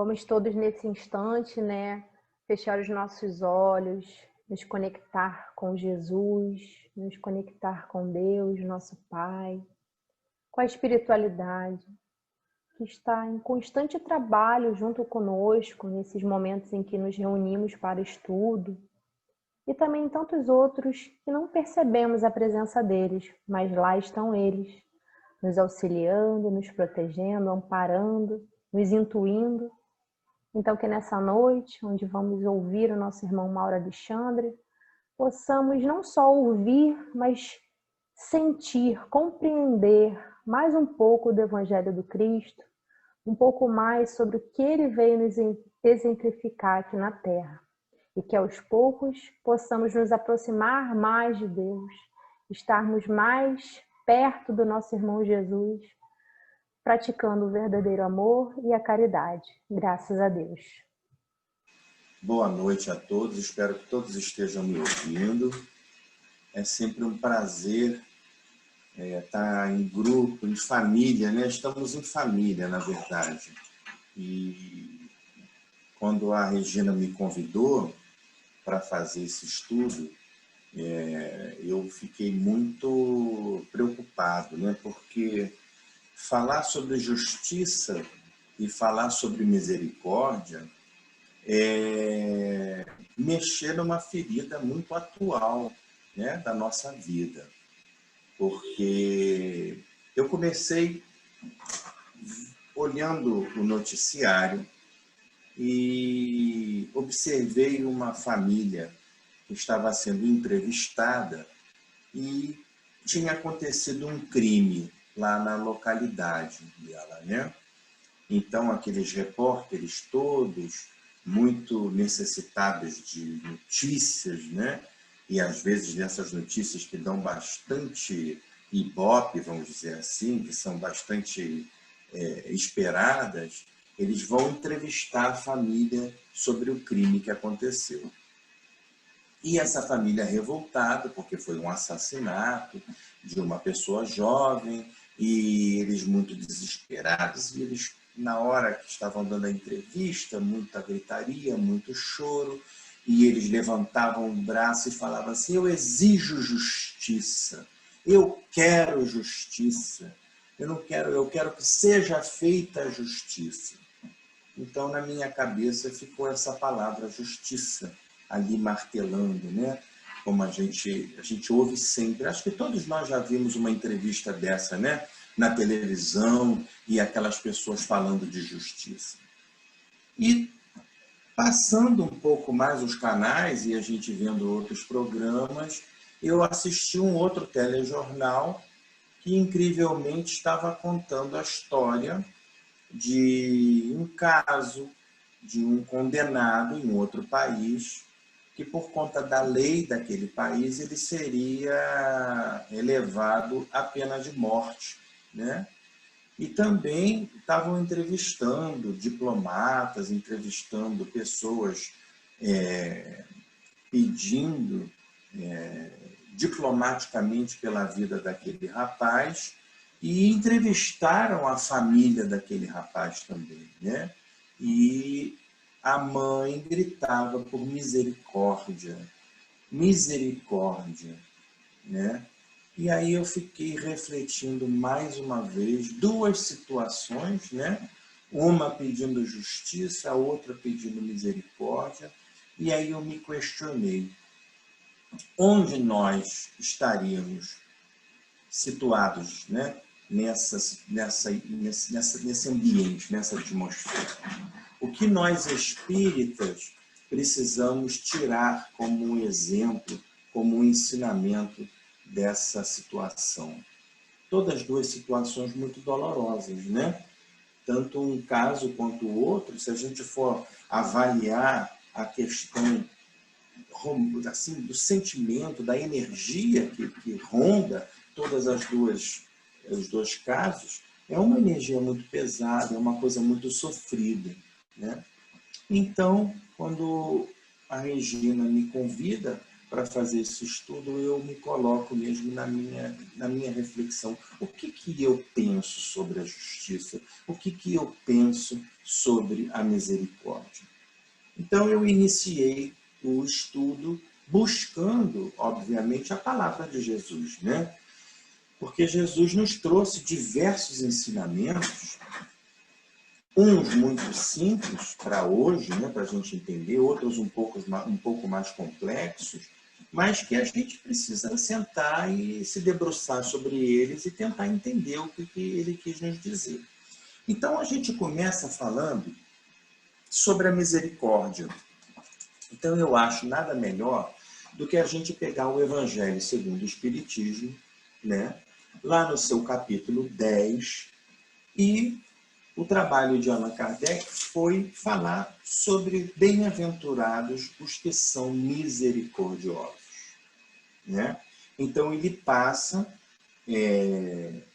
Vamos todos nesse instante, né, fechar os nossos olhos, nos conectar com Jesus, nos conectar com Deus, nosso Pai, com a espiritualidade, que está em constante trabalho junto conosco nesses momentos em que nos reunimos para estudo, e também em tantos outros que não percebemos a presença deles, mas lá estão eles, nos auxiliando, nos protegendo, amparando, nos intuindo. Então, que nessa noite, onde vamos ouvir o nosso irmão Mauro Alexandre, possamos não só ouvir, mas sentir, compreender mais um pouco do Evangelho do Cristo, um pouco mais sobre o que ele veio nos exemplificar aqui na Terra. E que aos poucos possamos nos aproximar mais de Deus, estarmos mais perto do nosso irmão Jesus, praticando o verdadeiro amor e a caridade. Graças a Deus. Boa noite a todos, espero que todos estejam me ouvindo. É sempre um prazer estar em grupo, em família, né? Estamos em família, na verdade. E quando a Regina me convidou para fazer esse estudo, eu fiquei muito preocupado, né? Porque falar sobre justiça e falar sobre misericórdia é mexer numa ferida muito atual, né, da nossa vida. Porque eu comecei olhando o noticiário e observei uma família que estava sendo entrevistada e tinha acontecido um crime lá na localidade dela, né? Então, aqueles repórteres todos, muito necessitados de notícias, né? E às vezes dessas notícias que dão bastante ibope, vamos dizer assim, que são bastante esperadas, eles vão entrevistar a família sobre o crime que aconteceu. E essa família revoltada, porque foi um assassinato de uma pessoa jovem, e eles muito desesperados, e eles, na hora que estavam dando a entrevista, muita gritaria, muito choro, e eles levantavam o braço e falavam assim: eu exijo justiça, eu quero justiça, eu quero que seja feita a justiça. Então, na minha cabeça ficou essa palavra justiça ali martelando, né? Como a gente ouve sempre. Acho que todos nós já vimos uma entrevista dessa, né? Na televisão, e aquelas pessoas falando de justiça. E passando um pouco mais os canais e a gente vendo outros programas, eu assisti um outro telejornal que incrivelmente estava contando a história de um caso de um condenado em outro país, que por conta da lei daquele país ele seria elevado à pena de morte, né? E também estavam entrevistando diplomatas, entrevistando pessoas pedindo diplomaticamente pela vida daquele rapaz, e entrevistaram a família daquele rapaz também, né? E a mãe gritava por misericórdia, misericórdia, né? E aí eu fiquei refletindo mais uma vez duas situações, né? Uma pedindo justiça, a outra pedindo misericórdia, e aí eu me questionei: onde nós estaríamos situados, né? Nesse ambiente, nessa atmosfera? O que nós espíritas precisamos tirar como um exemplo, como um ensinamento dessa situação? Todas duas situações muito dolorosas, né? Tanto um caso quanto o outro, se a gente for avaliar a questão assim, do sentimento, da energia que ronda todas os dois casos, é uma energia muito pesada, é uma coisa muito sofrida, né? Então, quando a Regina me convida para fazer esse estudo, eu me coloco mesmo na minha reflexão. O que eu penso sobre a justiça? O que eu penso sobre a misericórdia? Então, eu iniciei o estudo buscando, obviamente, a palavra de Jesus, né? Porque Jesus nos trouxe diversos ensinamentos, uns muito simples para hoje, né, para a gente entender, outros um pouco mais complexos, mas que a gente precisa sentar e se debruçar sobre eles e tentar entender o que ele quis nos dizer. Então, a gente começa falando sobre a misericórdia. Então, eu acho nada melhor do que a gente pegar o Evangelho segundo o Espiritismo, né, lá no seu capítulo 10, e o trabalho de Allan Kardec foi falar sobre bem-aventurados os que são misericordiosos, né? Então, ele passa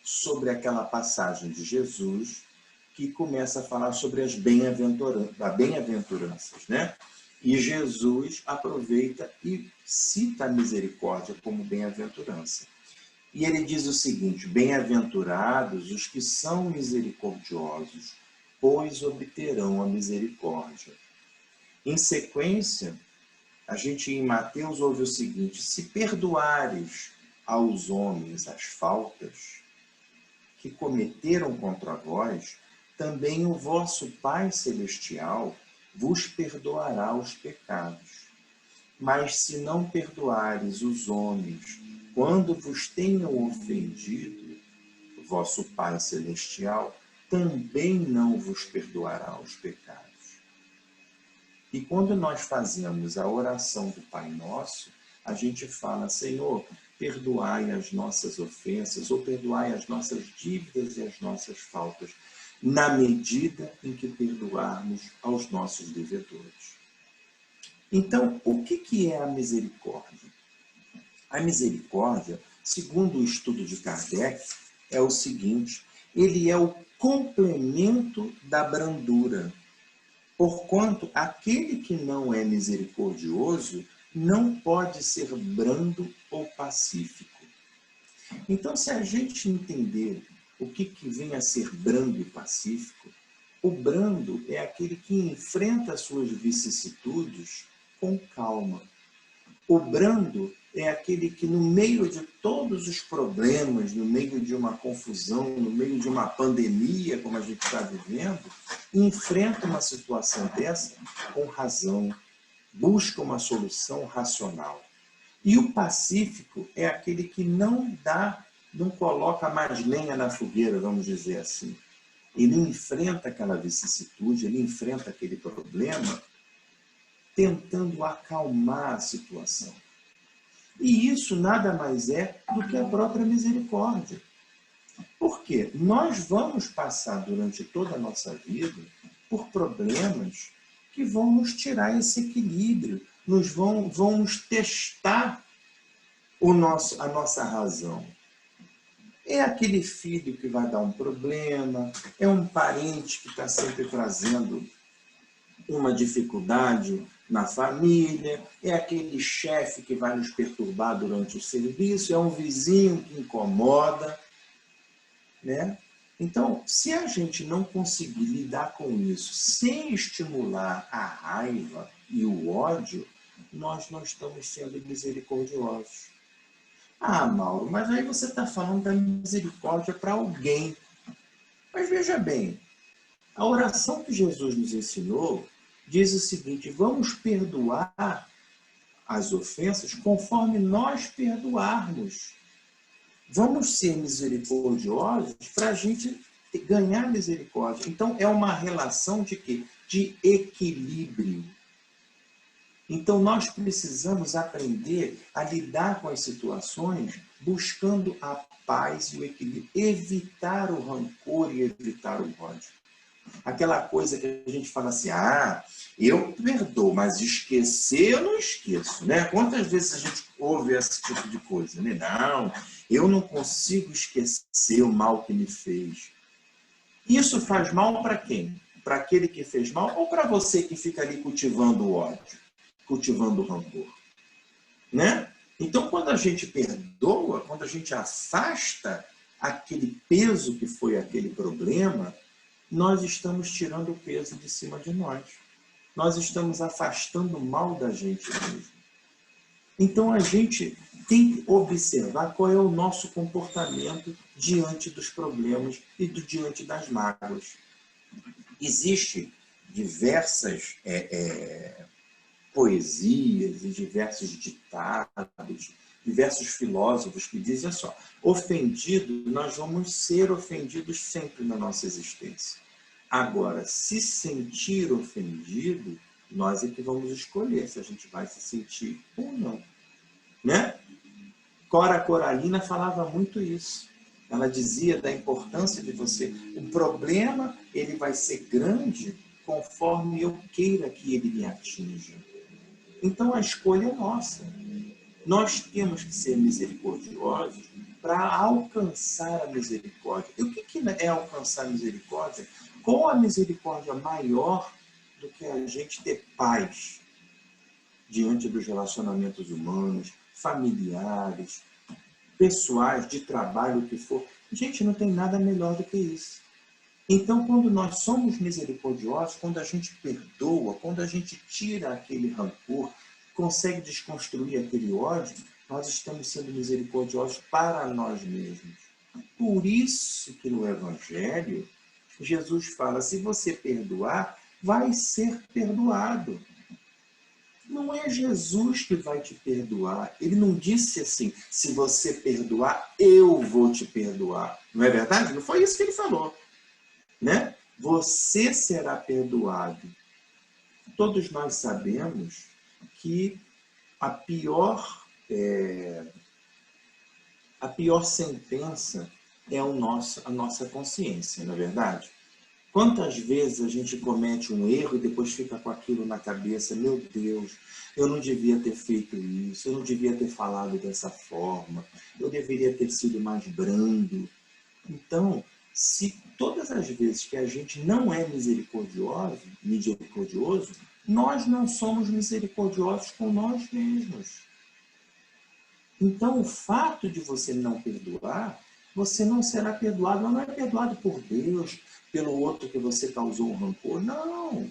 sobre aquela passagem de Jesus que começa a falar sobre as bem-aventuranças, né? E Jesus aproveita e cita a misericórdia como bem-aventurança. E ele diz o seguinte: bem-aventurados os que são misericordiosos, pois obterão a misericórdia. Em sequência, a gente em Mateus ouve o seguinte: se perdoares aos homens as faltas que cometeram contra vós, também o vosso Pai Celestial vos perdoará os pecados. Mas se não perdoares os homens quando vos tenham ofendido, vosso Pai Celestial também não vos perdoará os pecados. E quando nós fazemos a oração do Pai Nosso, a gente fala: Senhor, perdoai as nossas ofensas, ou perdoai as nossas dívidas e as nossas faltas, na medida em que perdoarmos aos nossos devedores. Então, o que é a misericórdia? A misericórdia, segundo o estudo de Kardec, é o seguinte: ele é o complemento da brandura. Porquanto aquele que não é misericordioso não pode ser brando ou pacífico. Então, se a gente entender o que vem a ser brando e pacífico, o brando é aquele que enfrenta as suas vicissitudes com calma. O brando é aquele que, no meio de todos os problemas, no meio de uma confusão, no meio de uma pandemia, como a gente está vivendo, enfrenta uma situação dessa com razão, busca uma solução racional. E o pacífico é aquele que não coloca mais lenha na fogueira, vamos dizer assim. Ele enfrenta aquela vicissitude, ele enfrenta aquele problema, tentando acalmar a situação. E isso nada mais é do que a própria misericórdia. Por quê? Nós vamos passar durante toda a nossa vida por problemas que vão nos tirar esse equilíbrio, vão nos testar a nossa razão. É aquele filho que vai dar um problema, é um parente que está sempre trazendo uma dificuldade na família, é aquele chefe que vai nos perturbar durante o serviço, é um vizinho que incomoda, né? Então, se a gente não conseguir lidar com isso sem estimular a raiva e o ódio, nós não estamos sendo misericordiosos. Ah, Mauro, mas aí você está falando da misericórdia para alguém. Mas veja bem, a oração que Jesus nos ensinou diz o seguinte: vamos perdoar as ofensas conforme nós perdoarmos. Vamos ser misericordiosos para a gente ganhar misericórdia. Então, é uma relação de quê? De equilíbrio. Então, nós precisamos aprender a lidar com as situações buscando a paz e o equilíbrio. Evitar o rancor e evitar o ódio. Aquela coisa que a gente fala assim: ah, eu perdoo, mas esquecer eu não esqueço, né? Quantas vezes a gente ouve esse tipo de coisa, né? Não, eu não consigo esquecer o mal que me fez. Isso faz mal para quem? Para aquele que fez mal ou para você que fica ali cultivando o ódio, cultivando o rancor? né? Então, quando a gente perdoa, quando a gente afasta aquele peso que foi aquele problema, nós estamos tirando o peso de cima de nós. Nós estamos afastando o mal da gente mesmo. Então, a gente tem que observar qual é o nosso comportamento diante dos problemas e diante das mágoas. Existem diversas poesias e diversos ditados, diversos filósofos que dizem só, ofendido, nós vamos ser ofendidos sempre na nossa existência. Agora, se sentir ofendido, nós é que vamos escolher se a gente vai se sentir ou não, né? Cora Coralina falava muito isso. Ela dizia da importância de você. O problema, ele vai ser grande conforme eu queira que ele me atinja. Então, a escolha é nossa. Nós temos que ser misericordiosos para alcançar a misericórdia. E o que é alcançar a misericórdia? Qual a misericórdia maior do que a gente ter paz diante dos relacionamentos humanos, familiares, pessoais, de trabalho, o que for? Gente, não tem nada melhor do que isso. Então, quando nós somos misericordiosos, quando a gente perdoa, quando a gente tira aquele rancor, consegue desconstruir aquele ódio, nós estamos sendo misericordiosos para nós mesmos. Por isso que no Evangelho, Jesus fala, se você perdoar, vai ser perdoado. Não é Jesus que vai te perdoar. Ele não disse assim, se você perdoar, eu vou te perdoar. Não é verdade? Não foi isso que ele falou, né? Você será perdoado. Todos nós sabemos que a pior sentença é a nossa consciência, não é verdade? Quantas vezes a gente comete um erro e depois fica com aquilo na cabeça, meu Deus, eu não devia ter feito isso, eu não devia ter falado dessa forma, eu deveria ter sido mais brando. Então, se todas as vezes que a gente não é misericordioso, nós não somos misericordiosos com nós mesmos. Então, o fato de você não perdoar, você não será perdoado. Não é perdoado por Deus, pelo outro que você causou um rancor. Não,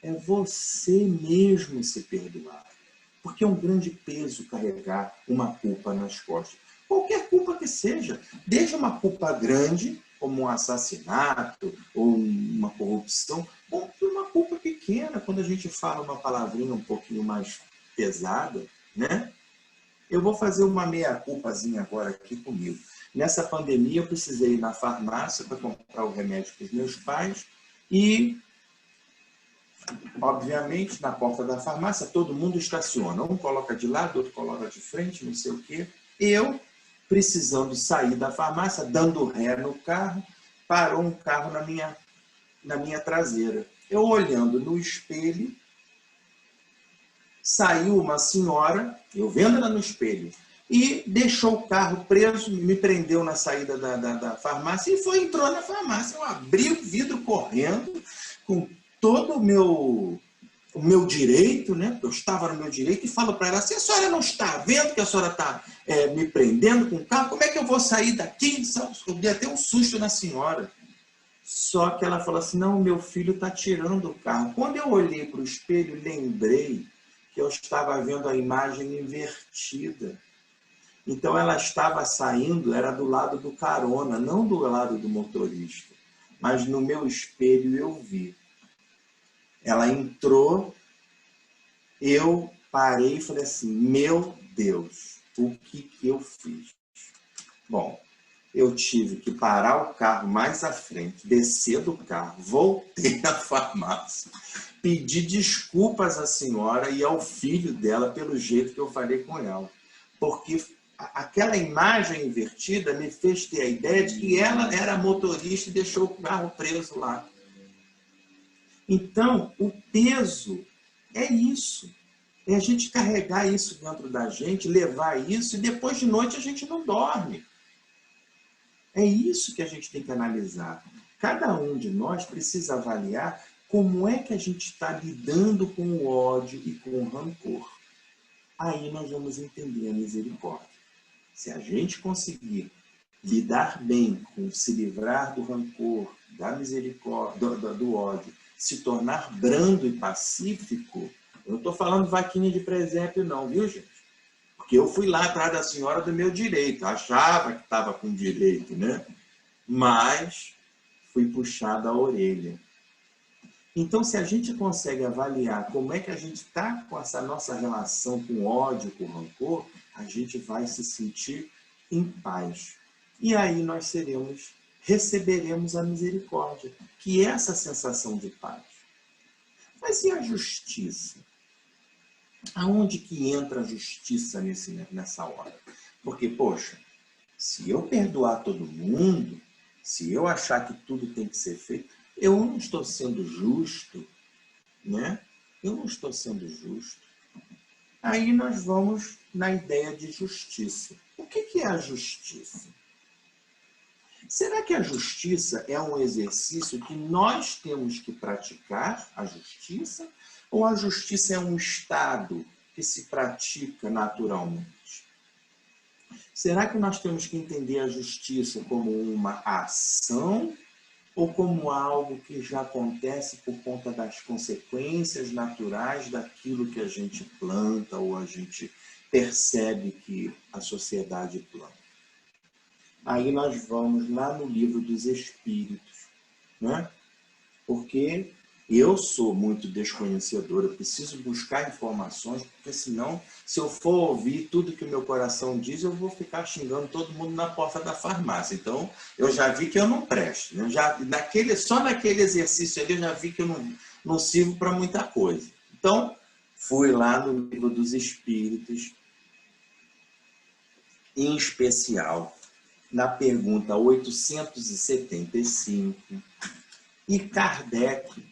é você mesmo se perdoar. Porque é um grande peso carregar uma culpa nas costas. Qualquer culpa que seja, desde uma culpa grande, como um assassinato ou uma corrupção, ou uma culpa pequena, quando a gente fala uma palavrinha um pouquinho mais pesada, né? Eu vou fazer uma meia-culpazinha agora aqui comigo. Nessa pandemia, eu precisei ir na farmácia para comprar o remédio para os meus pais e, obviamente, na porta da farmácia, todo mundo estaciona. Um coloca de lado, outro coloca de frente, não sei o quê. Eu, precisando sair da farmácia, dando ré no carro, parou um carro na minha traseira. Eu olhando no espelho, saiu uma senhora, eu vendo ela no espelho, e deixou o carro preso, me prendeu na saída da farmácia e entrou na farmácia. Eu abri o vidro correndo, com todo o meu direito, né? Eu estava no meu direito, e falo para ela, se a senhora não está vendo que a senhora está me prendendo com o carro, como é que eu vou sair daqui? Eu dei até um susto na senhora. Só que ela falou assim, não, meu filho está tirando o carro. Quando eu olhei para o espelho, lembrei que eu estava vendo a imagem invertida. Então, ela estava saindo, era do lado do carona, não do lado do motorista. Mas no meu espelho eu vi. Ela entrou, eu parei e falei assim, meu Deus, o que eu fiz? Bom, eu tive que parar o carro mais à frente, descer do carro, voltei à farmácia, pedi desculpas à senhora e ao filho dela pelo jeito que eu falei com ela. Porque aquela imagem invertida me fez ter a ideia de que ela era motorista e deixou o carro preso lá. Então, o peso é isso. É a gente carregar isso dentro da gente, levar isso, e depois de noite a gente não dorme. É isso que a gente tem que analisar. Cada um de nós precisa avaliar como é que a gente está lidando com o ódio e com o rancor. aí nós vamos entender a misericórdia. Se a gente conseguir lidar bem com se livrar do rancor, da misericórdia, do ódio, se tornar brando e pacífico, eu não estou falando vaquinha de presépio não, viu, gente? Porque eu fui lá atrás da senhora do meu direito, achava que estava com direito, né? Mas fui puxado a orelha. Então, se a gente consegue avaliar como é que a gente está com essa nossa relação com ódio, com rancor, a gente vai se sentir em paz. E aí nós receberemos a misericórdia, que é essa sensação de paz. Mas e a justiça? Aonde que entra a justiça nessa hora? Porque, poxa, se eu perdoar todo mundo, se eu achar que tudo tem que ser feito, eu não estou sendo justo, né? Eu não estou sendo justo. Aí nós vamos na ideia de justiça. O que é a justiça? Será que a justiça é um exercício que nós temos que praticar, a justiça? Ou a justiça é um estado que se pratica naturalmente? Será que nós temos que entender a justiça como uma ação ou como algo que já acontece por conta das consequências naturais daquilo que a gente planta ou a gente percebe que a sociedade planta? Aí nós vamos lá no livro dos Espíritos, né? Porque eu sou muito desconhecedor, eu preciso buscar informações, porque senão, se eu for ouvir tudo que o meu coração diz, eu vou ficar xingando todo mundo na porta da farmácia. Então, eu já vi que eu não presto. Né? Só naquele exercício ali, eu já vi que eu não sirvo para muita coisa. Então, fui lá no livro dos Espíritos, em especial, na pergunta 875, e Kardec,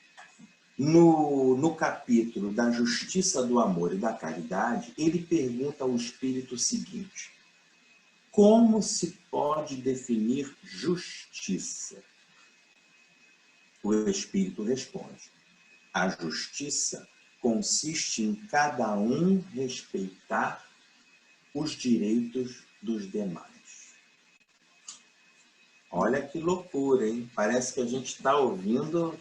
no capítulo da justiça do amor e da caridade, ele pergunta ao espírito o seguinte: como se pode definir justiça? O espírito responde: a justiça consiste em cada um respeitar os direitos dos demais. Olha que loucura, hein? Parece que a gente está ouvindo,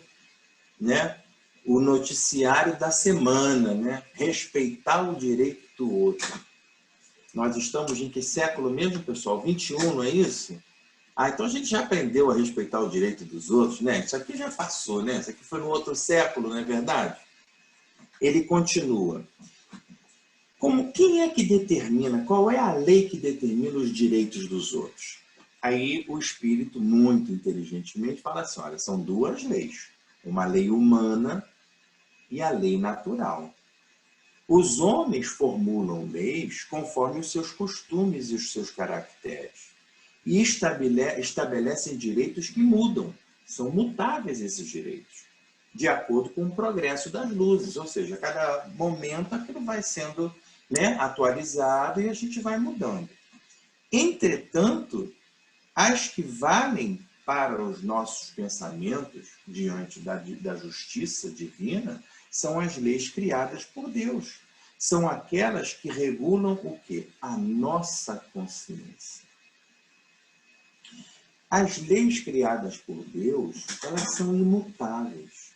né, o noticiário da semana, né? Respeitar o direito do outro. Nós estamos em que século mesmo, pessoal? 21, não é isso? Então a gente já aprendeu a respeitar o direito dos outros, né? Isso aqui já passou, né? Isso aqui foi no outro século, não é verdade? Ele continua. Quem é que determina, qual é a lei que determina os direitos dos outros? Aí o espírito, muito inteligentemente, fala assim, olha, são duas leis. Uma lei humana e a lei natural. Os homens formulam leis conforme os seus costumes e os seus caracteres. E estabelecem direitos que mudam. São mutáveis esses direitos, de acordo com o progresso das luzes. Ou seja, a cada momento aquilo vai sendo, né, atualizado e a gente vai mudando. Entretanto, as que valem para os nossos pensamentos diante da justiça divina são as leis criadas por Deus. São aquelas que regulam o quê? A nossa consciência. As leis criadas por Deus, elas são imutáveis.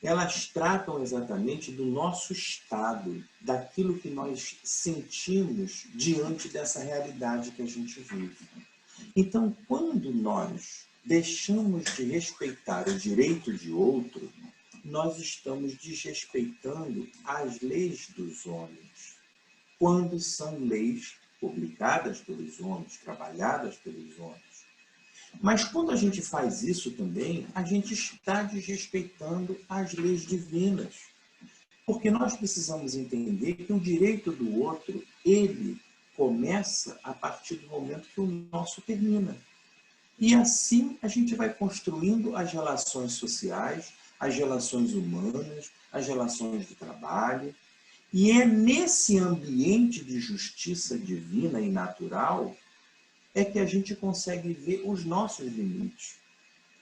Elas tratam exatamente do nosso estado, daquilo que nós sentimos diante dessa realidade que a gente vive. Então, quando nós deixamos de respeitar o direito de outro, nós estamos desrespeitando as leis dos homens. Quando são leis publicadas pelos homens, trabalhadas pelos homens. Mas quando a gente faz isso também, a gente está desrespeitando as leis divinas. Porque nós precisamos entender que o direito do outro, ele começa a partir do momento que o nosso termina. E assim a gente vai construindo as relações sociais, as relações humanas, as relações de trabalho. E é nesse ambiente de justiça divina e natural é que a gente consegue ver os nossos limites.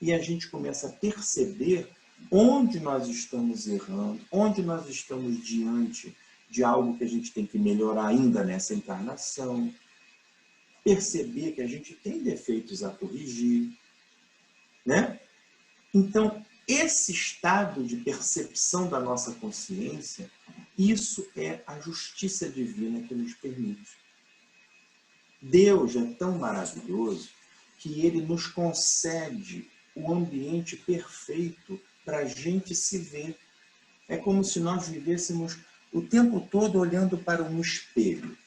E a gente começa a perceber onde nós estamos errando, onde nós estamos diante de algo que a gente tem que melhorar ainda nessa encarnação, perceber que a gente tem defeitos a corrigir, né? Então, esse estado de percepção da nossa consciência, isso é a justiça divina que nos permite. Deus é tão maravilhoso que Ele nos concede o ambiente perfeito para a gente se ver. É como se nós vivêssemos o tempo todo olhando para um espelho.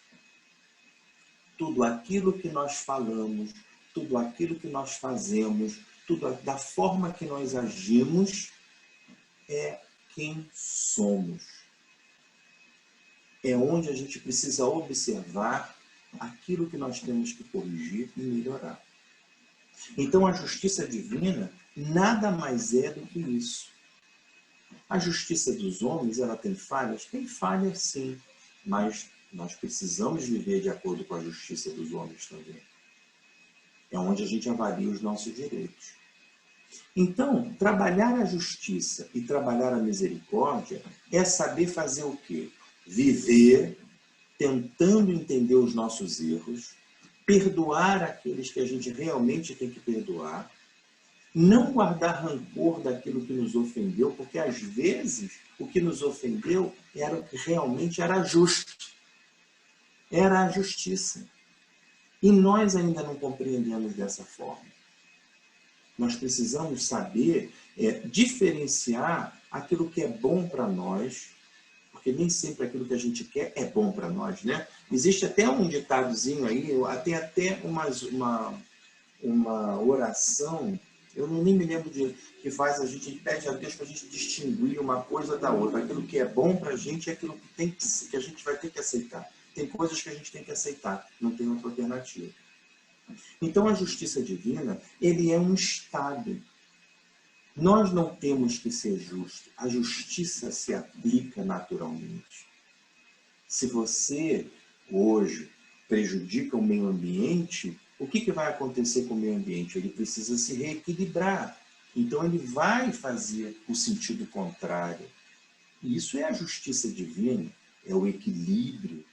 Tudo aquilo que nós falamos, tudo aquilo que nós fazemos, tudo da forma que nós agimos, é quem somos. É onde a gente precisa observar aquilo que nós temos que corrigir e melhorar. Então, a justiça divina nada mais é do que isso. A justiça dos homens, ela tem falhas? Tem falhas, sim, mas nós precisamos viver de acordo com a justiça dos homens também. É onde a gente avalia os nossos direitos. Então, trabalhar a justiça e trabalhar a misericórdia é saber fazer o quê? Viver tentando entender os nossos erros, perdoar aqueles que a gente realmente tem que perdoar, não guardar rancor daquilo que nos ofendeu, porque às vezes o que nos ofendeu era o que realmente era justo. Era a justiça. E nós ainda não compreendemos dessa forma. Nós precisamos saber diferenciar aquilo que é bom para nós, porque nem sempre aquilo que a gente quer é bom para nós, né? Existe até um ditadozinho aí, tem até uma oração, eu nem me lembro que faz a gente pede a Deus para a gente distinguir uma coisa da outra. Aquilo que é bom para a gente é aquilo que a gente vai ter que aceitar. Tem coisas que a gente tem que aceitar, não tem outra alternativa. Então, a justiça divina, ele é um estado. Nós não temos que ser justos. A justiça se aplica naturalmente. Se você, hoje, prejudica o meio ambiente, o que vai acontecer com o meio ambiente? Ele precisa se reequilibrar. Então, ele vai fazer o sentido contrário. E isso é a justiça divina, é o equilíbrio.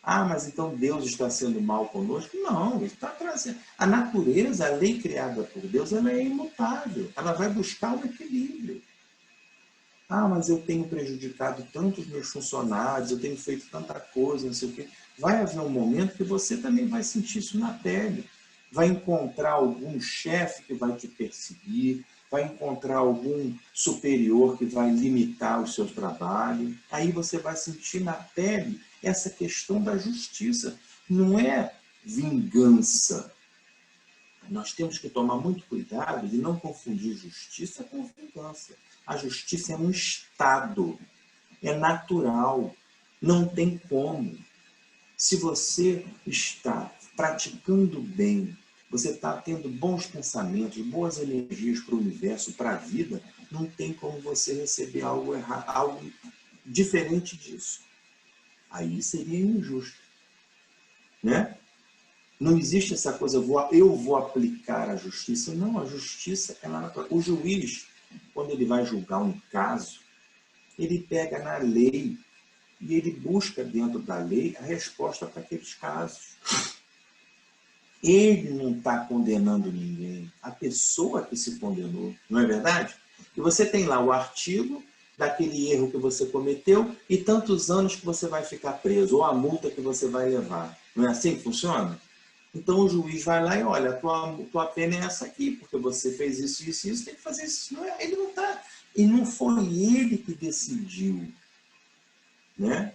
Ah, mas então Deus está sendo mal conosco? Não, ele está trazendo. A natureza, a lei criada por Deus, ela é imutável. Ela vai buscar um equilíbrio. Ah, mas eu tenho prejudicado tanto os meus funcionários, eu tenho feito tanta coisa, não sei o quê. Vai haver um momento que você também vai sentir isso na pele. Vai encontrar algum chefe que vai te perseguir, vai encontrar algum superior que vai limitar o seu trabalho. Aí você vai sentir na pele essa questão da justiça. Não é vingança. Nós temos que tomar muito cuidado de não confundir justiça com vingança. A justiça é um estado, é natural, não tem como. Se você está praticando bem, você está tendo bons pensamentos, boas energias para o universo, para a vida, não tem como você receber algo errado, algo diferente disso. Aí seria injusto, né? Não existe essa coisa, eu vou aplicar a justiça. Não, a justiça é natural. O juiz, quando ele vai julgar um caso, ele pega na lei e ele busca dentro da lei a resposta para aqueles casos. Ele não está condenando ninguém, a pessoa que se condenou, não é verdade? E você tem lá o artigo daquele erro que você cometeu e tantos anos que você vai ficar preso, ou a multa que você vai levar. Não é assim que funciona? Então o juiz vai lá e olha, tua pena é essa aqui, porque você fez isso, isso, isso, tem que fazer isso. Não é, ele não está. E não foi ele que decidiu, né?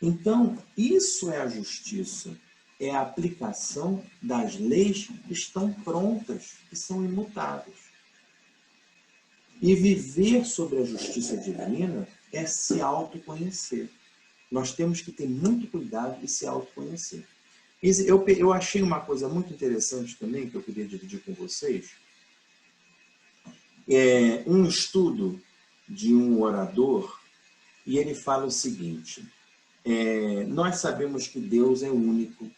Então, isso é a justiça. É a aplicação das leis que estão prontas, que são imutáveis. E viver sobre a justiça divina é se autoconhecer. Nós temos que ter muito cuidado e se autoconhecer. Eu achei uma coisa muito interessante também, que eu queria dividir com vocês. É um estudo de um orador, e ele fala o seguinte: nós sabemos que Deus é único,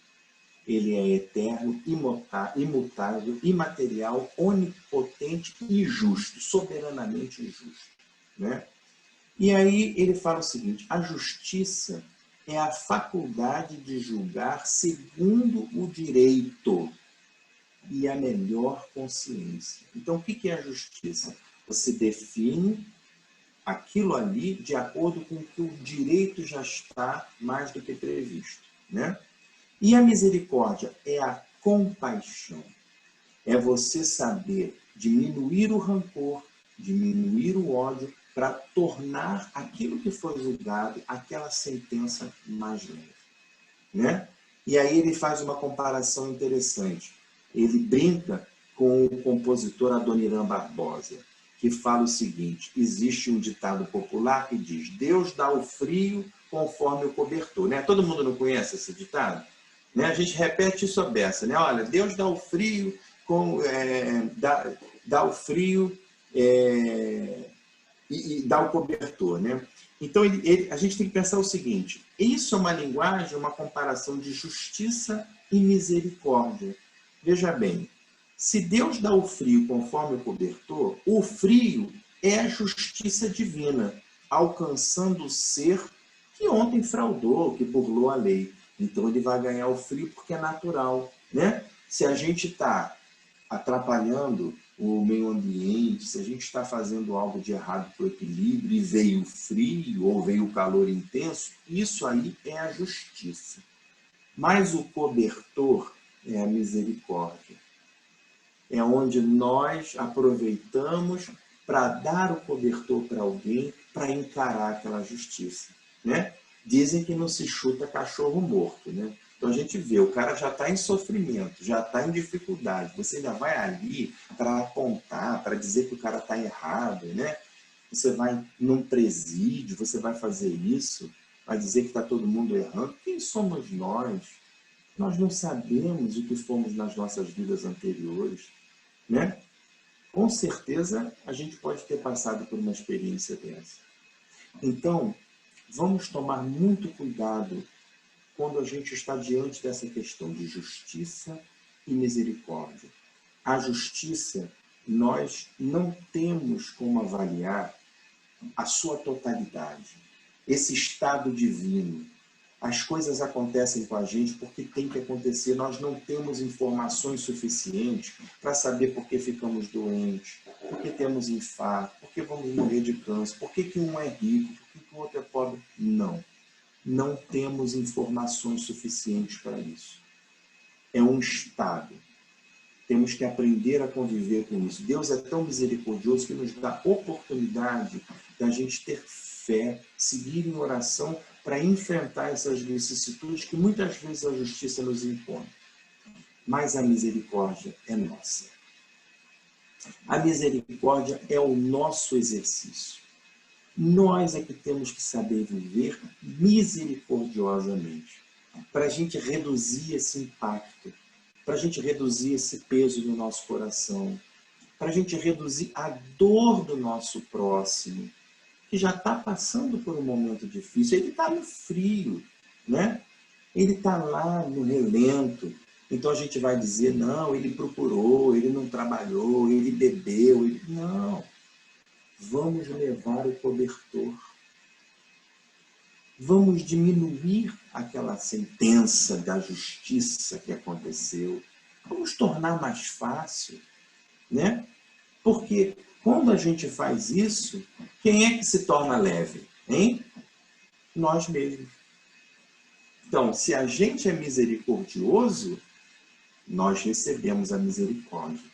ele é eterno, imutável, imaterial, onipotente e justo, soberanamente justo, né? E aí ele fala o seguinte: a justiça é a faculdade de julgar segundo o direito e a melhor consciência. Então, o que é a justiça? Você define aquilo ali de acordo com o que o direito já está mais do que previsto, né? E a misericórdia é a compaixão. É você saber diminuir o rancor, diminuir o ódio, para tornar aquilo que foi julgado, aquela sentença mais leve, né? E aí ele faz uma comparação interessante. Ele brinca com o compositor Adoniran Barbosa, que fala o seguinte: existe um ditado popular que diz: Deus dá o frio conforme o cobertor, né? Todo mundo não conhece esse ditado? Né? A gente repete isso à beça, né? Olha, Deus dá o frio, dá o frio e dá o cobertor, né? Então, a gente tem que pensar o seguinte: isso é uma linguagem, uma comparação de justiça e misericórdia. Veja bem, se Deus dá o frio conforme o cobertor, o frio é a justiça divina, alcançando o ser que ontem fraudou, que burlou a lei. Então, ele vai ganhar o frio porque é natural, né? Se a gente está atrapalhando o meio ambiente, se a gente está fazendo algo de errado para o equilíbrio e veio o frio ou veio o calor intenso, isso aí é a justiça. Mas o cobertor é a misericórdia. É onde nós aproveitamos para dar o cobertor para alguém para encarar aquela justiça, né? Dizem que não se chuta cachorro morto, né? Então a gente vê, o cara já está em sofrimento, já está em dificuldade. Você ainda vai ali para apontar, para dizer que o cara está errado, né? Você vai num presídio, você vai fazer isso, vai dizer que está todo mundo errando. Quem somos nós? Nós não sabemos o que fomos nas nossas vidas anteriores, né? Com certeza a gente pode ter passado por uma experiência dessa. Então, vamos tomar muito cuidado quando a gente está diante dessa questão de justiça e misericórdia. A justiça, nós não temos como avaliar a sua totalidade, esse estado divino. As coisas acontecem com a gente porque tem que acontecer. Nós não temos informações suficientes para saber por que ficamos doentes, por que temos infarto, por que vamos morrer de câncer, por que um é rico, por que o outro é pobre. Não. Não temos informações suficientes para isso. É um estado. Temos que aprender a conviver com isso. Deus é tão misericordioso que nos dá oportunidade da gente ter fé, seguir em oração para enfrentar essas vicissitudes que muitas vezes a justiça nos impõe. Mas a misericórdia é nossa. A misericórdia é o nosso exercício. Nós é que temos que saber viver misericordiosamente, para a gente reduzir esse impacto, para a gente reduzir esse peso no nosso coração, para a gente reduzir a dor do nosso próximo, que já está passando por um momento difícil. Ele está no frio, né? Ele está lá no relento. Então a gente vai dizer: não, ele procurou, ele não trabalhou, ele bebeu. Não. Vamos levar o cobertor. Vamos diminuir aquela sentença da justiça que aconteceu. Vamos tornar mais fácil, né? Porque quando a gente faz isso, quem é que se torna leve? Hein? Nós mesmos. Então, se a gente é misericordioso, nós recebemos a misericórdia,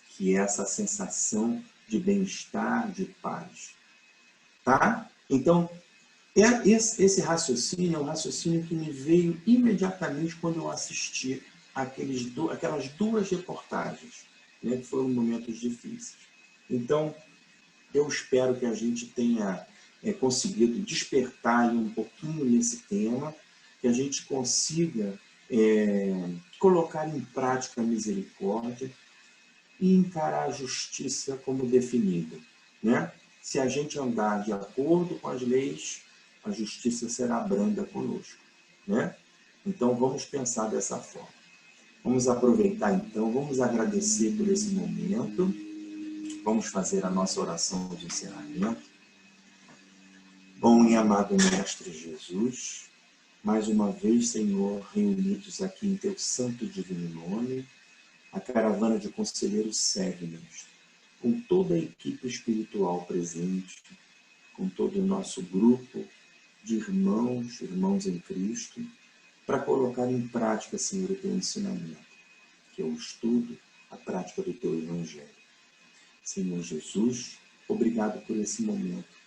que é essa sensação de bem-estar, de paz. Tá? Então, esse raciocínio é um raciocínio que me veio imediatamente quando eu assisti aquelas duas reportagens, né, que foram momentos difíceis. Então, eu espero que a gente tenha conseguido despertar um pouquinho nesse tema, que a gente consiga colocar em prática a misericórdia e encarar a justiça como definida, né? Se a gente andar de acordo com as leis, a justiça será branda conosco, né? Então, vamos pensar dessa forma. Vamos aproveitar, então, vamos agradecer por esse momento. Vamos fazer a nossa oração de encerramento. Bom e amado Mestre Jesus, mais uma vez, Senhor, reunidos aqui em Teu santo e divino nome, a caravana de conselheiros segue-nos, com toda a equipe espiritual presente, com todo o nosso grupo de irmãos em Cristo, para colocar em prática, Senhor, o Teu ensinamento, que é o estudo, a prática do Teu Evangelho. Senhor Jesus, obrigado por esse momento.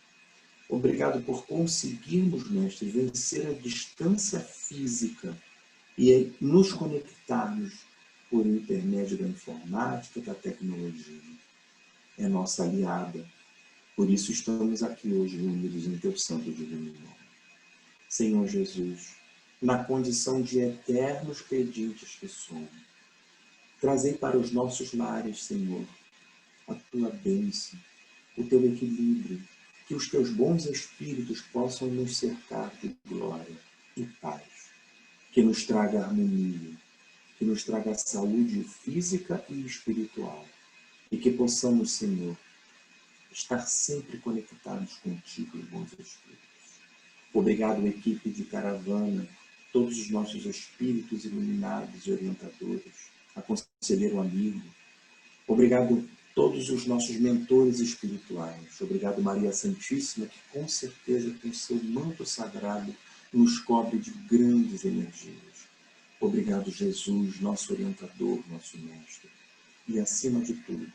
Obrigado por conseguirmos, Mestre, vencer a distância física e nos conectarmos por intermédio da informática, da tecnologia. É nossa aliada. Por isso estamos aqui hoje reunidos em Teu santo e divino nome. Senhor Jesus, na condição de eternos pedintes que somos, trazei para os nossos lares, Senhor, a Tua bênção, o Teu equilíbrio, que os Teus bons espíritos possam nos cercar de glória e paz, que nos traga harmonia, que nos traga saúde física e espiritual, e que possamos, Senhor, estar sempre conectados contigo, bons espíritos. Obrigado, equipe de caravana, todos os nossos espíritos iluminados e orientadores, a conselheiro amigo. Obrigado todos os nossos mentores espirituais. Obrigado, Maria Santíssima, que com certeza com seu manto sagrado nos cobre de grandes energias. Obrigado, Jesus, nosso orientador, nosso mestre. E, acima de tudo,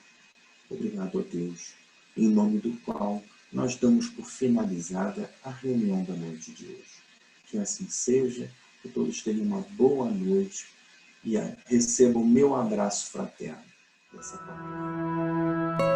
obrigado a Deus, em nome do qual nós damos por finalizada a reunião da noite de hoje. Que assim seja, que todos tenham uma boa noite e recebam o meu abraço fraterno dessa palavra.